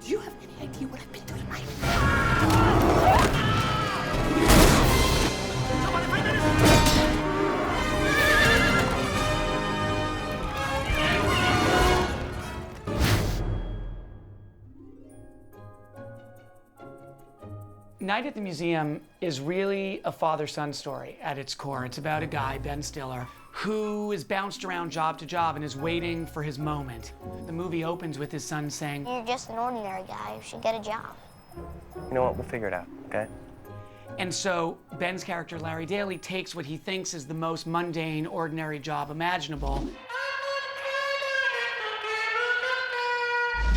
Do you have any idea what I've been through tonight? Night at the Museum is really a father-son story at its core. It's about a guy, Ben Stiller, who is bounced around job to job and is waiting for his moment. The movie opens with his son saying, "You're just an ordinary guy who should get a job." You know what? We'll figure it out, okay? and so Ben's character, Larry Daly, takes what he thinks is the most mundane, ordinary job imaginable,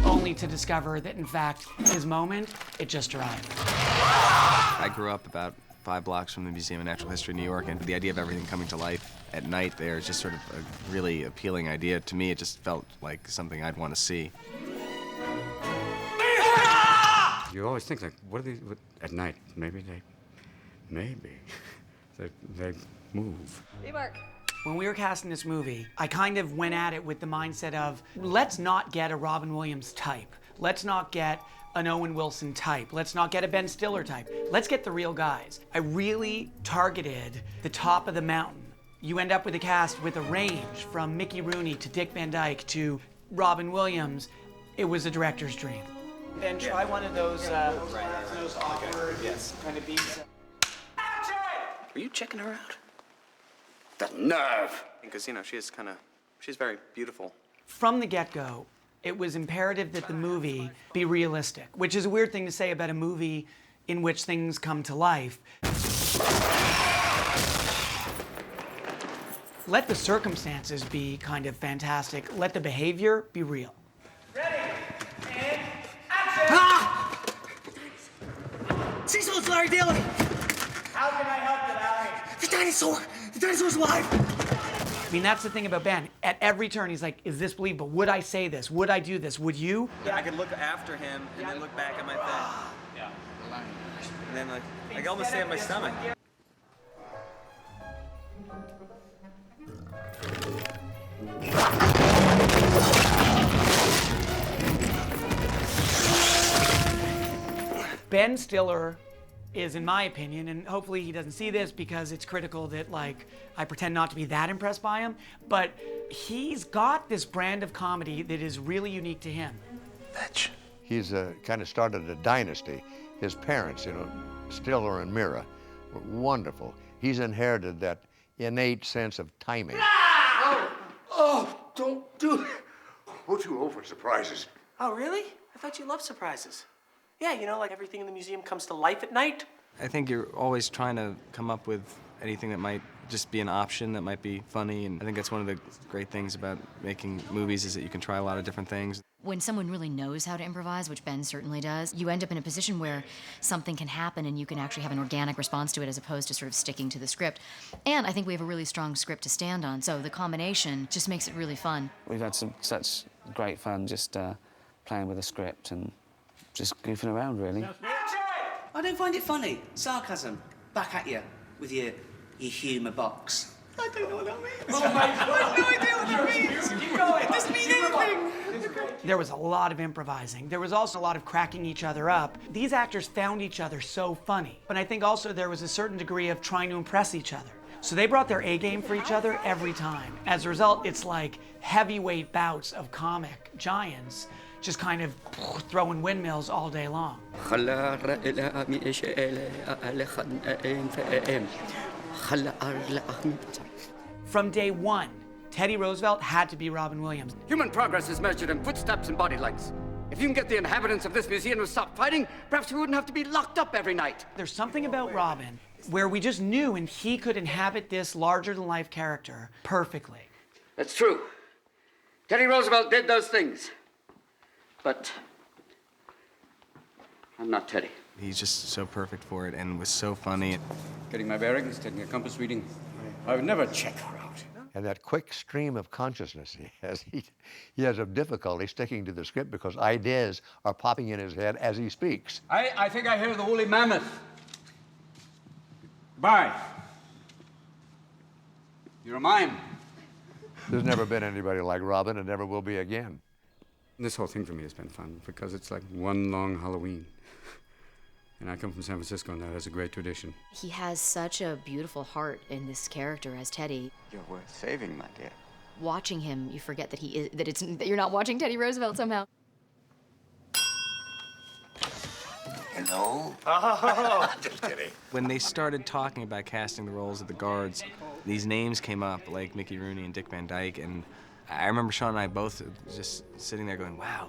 only to discover that, in fact, his moment, it just arrived. I grew up about 5 blocks from the Museum of Natural History in New York, and the idea of everything coming to life at night there is just sort of a really appealing idea. To me, it just felt like something I'd want to see. You always think, like, what are these, at night, maybe they move. Hey, Mark. When we were casting this movie, I kind of went at it with the mindset of, let's not get a Robin Williams type. Let's not get an Owen Wilson type. Let's not get a Ben Stiller type. Let's get the real guys. I really targeted the top of the mountain. You end up with a cast with a range from Mickey Rooney to Dick Van Dyke to Robin Williams. It was a director's dream. Ben, try one of those awkward kind of beats. Are you checking her out? The nerve! Because, you know, she's very beautiful. From the get-go, it was imperative that the movie be realistic, which is a weird thing to say about a movie in which things come to life. Let the circumstances be kind of fantastic. Let the behavior be real. Ready, and action! Ah! Cecil, it's Larry Daly! How can I help you, Larry? The dinosaur! The dinosaur's alive! I mean, that's the thing about Ben. At every turn, he's like, is this believable? Would I say this? Would I do this? Would you? Yeah, I could look after him and then look back at my thing. Yeah. And then, like, I could almost stay on my stomach. Ben Stiller is, in my opinion, and hopefully he doesn't see this because it's critical that, like, I pretend not to be that impressed by him, but he's got this brand of comedy that is really unique to him. Fetch. He's kind of started a dynasty. His parents, Stiller and Mira, were wonderful. He's inherited that innate sense of timing. Oh, don't do it. We're too old for surprises. Oh, really? I thought you loved surprises. Yeah, like everything in the museum comes to life at night. I think you're always trying to come up with anything that might just be an option that might be funny, and I think that's one of the great things about making movies is that you can try a lot of different things. When someone really knows how to improvise, which Ben certainly does, you end up in a position where something can happen and you can actually have an organic response to it as opposed to sort of sticking to the script. And I think we have a really strong script to stand on, so the combination just makes it really fun. We've had such great fun just playing with the script and just goofing around, really. I don't find it funny. Sarcasm. Back at you with your humour box. I don't know what that means. Oh my God. I have no idea what that means. Keep going. It doesn't mean anything. There was a lot of improvising. There was also a lot of cracking each other up. These actors found each other so funny. But I think also there was a certain degree of trying to impress each other. So they brought their A game for each other every time. As a result, it's like heavyweight bouts of comic giants just kind of throwing windmills all day long. From day one, Teddy Roosevelt had to be Robin Williams. Human progress is measured in footsteps and body lengths. If you can get the inhabitants of this museum to stop fighting, perhaps we wouldn't have to be locked up every night. There's something about Robin where we just knew and he could inhabit this larger-than-life character perfectly. That's true. Teddy Roosevelt did those things. But I'm not Teddy. He's just so perfect for it and was so funny. Getting my bearings, taking a compass reading. I would never check her out. And that quick stream of consciousness he has a difficulty sticking to the script because ideas are popping in his head as he speaks. I think I hear the woolly mammoth. Bye. You're a mime. There's never been anybody like Robin and never will be again. This whole thing for me has been fun because it's like one long Halloween. And I come from San Francisco, and that has a great tradition. He has such a beautiful heart in this character as Teddy. You're worth saving, my dear. Watching him, you forget that that you're not watching Teddy Roosevelt somehow. Hello? Oh, just kidding. When they started talking about casting the roles of the guards, these names came up, like Mickey Rooney and Dick Van Dyke, and I remember Sean and I both just sitting there going, wow,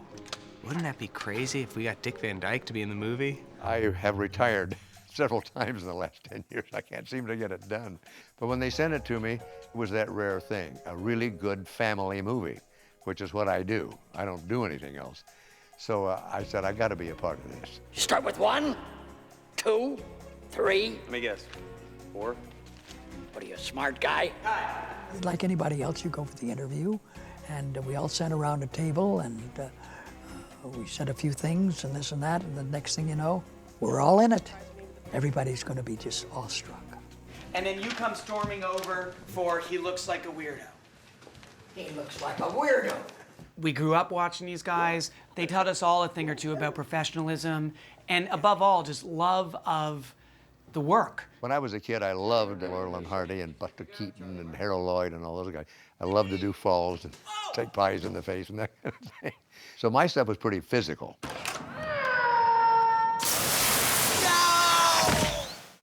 wouldn't that be crazy if we got Dick Van Dyke to be in the movie? I have retired several times in the last 10 years. I can't seem to get it done. But when they sent it to me, it was that rare thing, a really good family movie, which is what I do. I don't do anything else. So I said, I got to be a part of this. You start with 1, 2, 3. Let me guess. 4? What are you, a smart guy? Like anybody else, you go for the interview, and we all sat around a table, and we said a few things and this and that, and the next thing you know, we're all in it. Everybody's going to be just awestruck. And then you come storming over for He Looks Like a Weirdo. He looks like a weirdo. We grew up watching these guys. They taught us all a thing or two about professionalism and, above all, just love of the work. When I was a kid, I loved Laurel and Hardy and Buster Keaton and Harold Lloyd and all those guys. I loved to do falls and take pies in the face and that kind of thing. So my stuff was pretty physical.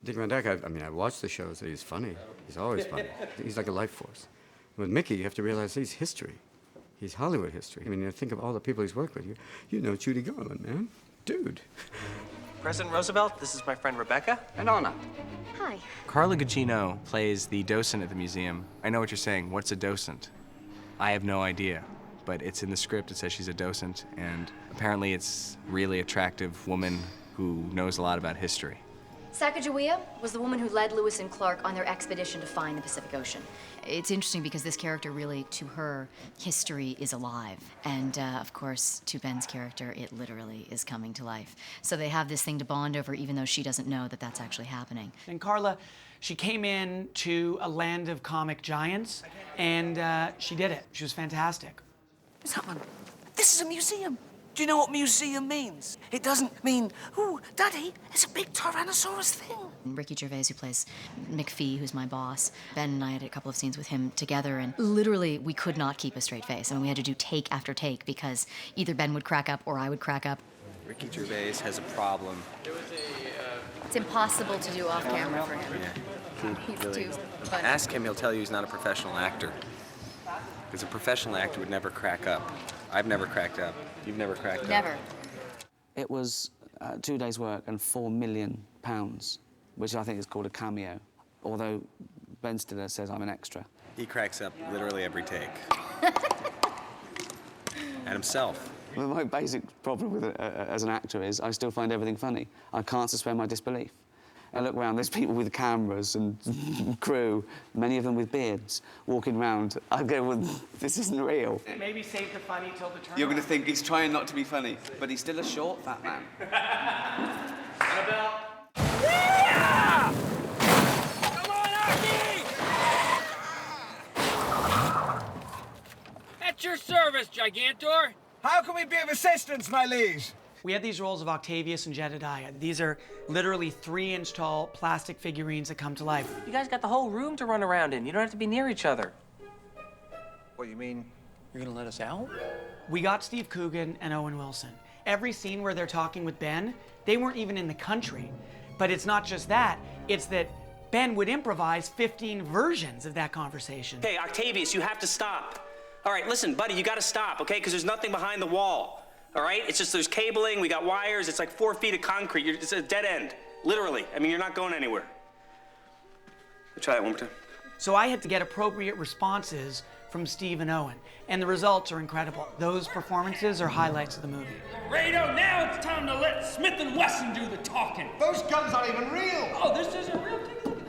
Dick Van Dyke, I watched the shows, he's funny. He's always funny. He's like a life force. With Mickey, you have to realize he's history. He's Hollywood history. I mean, you think of all the people he's worked with. You know Judy Garland, man. Dude. President Roosevelt, this is my friend Rebecca. An honor. Hi. Carla Gugino plays the docent at the museum. I know what you're saying. What's a docent? I have no idea, but it's in the script. It says she's a docent, and apparently it's a really attractive woman who knows a lot about history. Sacagawea was the woman who led Lewis and Clark on their expedition to find the Pacific Ocean. It's interesting because this character really, to her, history is alive. And of course, to Ben's character, it literally is coming to life. So they have this thing to bond over even though she doesn't know that that's actually happening. And Carla, she came in to a land of comic giants, and she did it. She was fantastic. What's happening? This is a museum. Do you know what museum means? It doesn't mean, ooh, Daddy, it's a big Tyrannosaurus thing. Ricky Gervais, who plays McPhee, who's my boss, Ben and I had a couple of scenes with him together, and literally we could not keep a straight face. I mean, we had to do take after take because either Ben would crack up or I would crack up. Ricky Gervais has a problem. It's impossible to do off camera for him. Yeah, He's really. too funny. Ask him, he'll tell you he's not a professional actor. Because a professional actor would never crack up. I've never cracked up. You've never cracked up. Never. It was 2 days' work and £4 million, which I think is called a cameo. Although Ben Stiller says I'm an extra. He cracks up literally every take. And himself. Well, my basic problem with it as an actor is I still find everything funny. I can't suspend my disbelief. I look around, there's people with cameras and crew, many of them with beards, walking around. I go, well, this isn't real. Maybe save the funny till the turn. You're going to think he's trying not to be funny, but he's still a short, fat man. Annabelle. Yeah! Come on, Archie! At your service, Gigantor. How can we be of assistance, my liege? We had these rolls of Octavius and Jedediah. These are literally 3-inch tall plastic figurines that come to life. You guys got the whole room to run around in. You don't have to be near each other. What, you mean you're gonna let us out? We got Steve Coogan and Owen Wilson. Every scene where they're talking with Ben, they weren't even in the country. But it's not just that, it's that Ben would improvise 15 versions of that conversation. Okay, Octavius, you have to stop. All right, listen, buddy, you gotta stop, okay? Because there's nothing behind the wall. All right? It's just there's cabling, we got wires, it's like 4 feet of concrete. It's a dead end, literally. I mean, you're not going anywhere. Try it one more time. So I had to get appropriate responses from Steve and Owen, and the results are incredible. Those performances are highlights of the movie. Rado, now it's time to let Smith & Wesson do the talking. Those guns aren't even real. Oh, this isn't real. Take a look at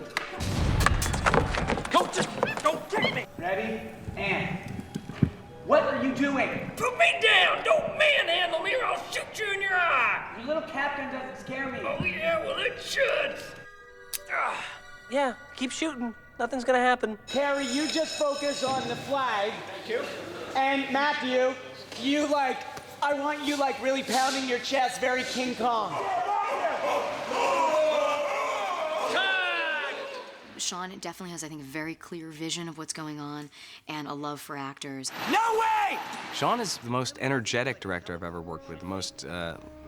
this. Don't get me. Ready? And what are you doing? Put me down. Don't manhandle me or I'll shoot you in your eye. Your little captain doesn't scare me. Oh, yeah, well, it should. Yeah, keep shooting. Nothing's gonna happen. Carrie, you just focus on the flag. Thank you. And Matthew, you I want you like really pounding your chest, very King Kong. Sean definitely has, I think, a very clear vision of what's going on and a love for actors. No way! Sean is the most energetic director I've ever worked with, the most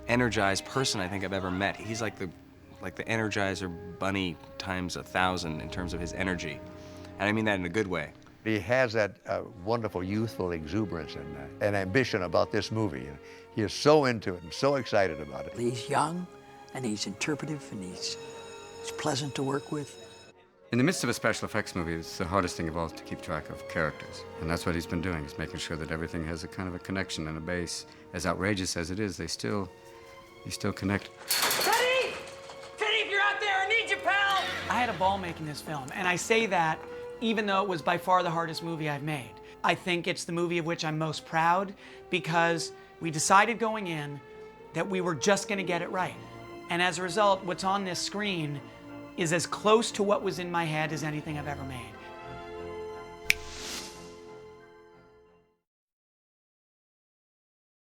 energized person I think I've ever met. He's like the Energizer Bunny times 1,000 in terms of his energy. And I mean that in a good way. He has that wonderful youthful exuberance and ambition about this movie. He is so into it and so excited about it. He's young, and he's interpretive, and he's pleasant to work with. In the midst of a special effects movie, it's the hardest thing of all to keep track of characters. And that's what he's been doing, is making sure that everything has a kind of a connection and a base. As outrageous as it is, they still connect. Teddy! Teddy, if you're out there, I need you, pal! I had a ball making this film, and I say that even though it was by far the hardest movie I've made. I think it's the movie of which I'm most proud because we decided going in that we were just gonna get it right. And as a result, what's on this screen is as close to what was in my head as anything I've ever made.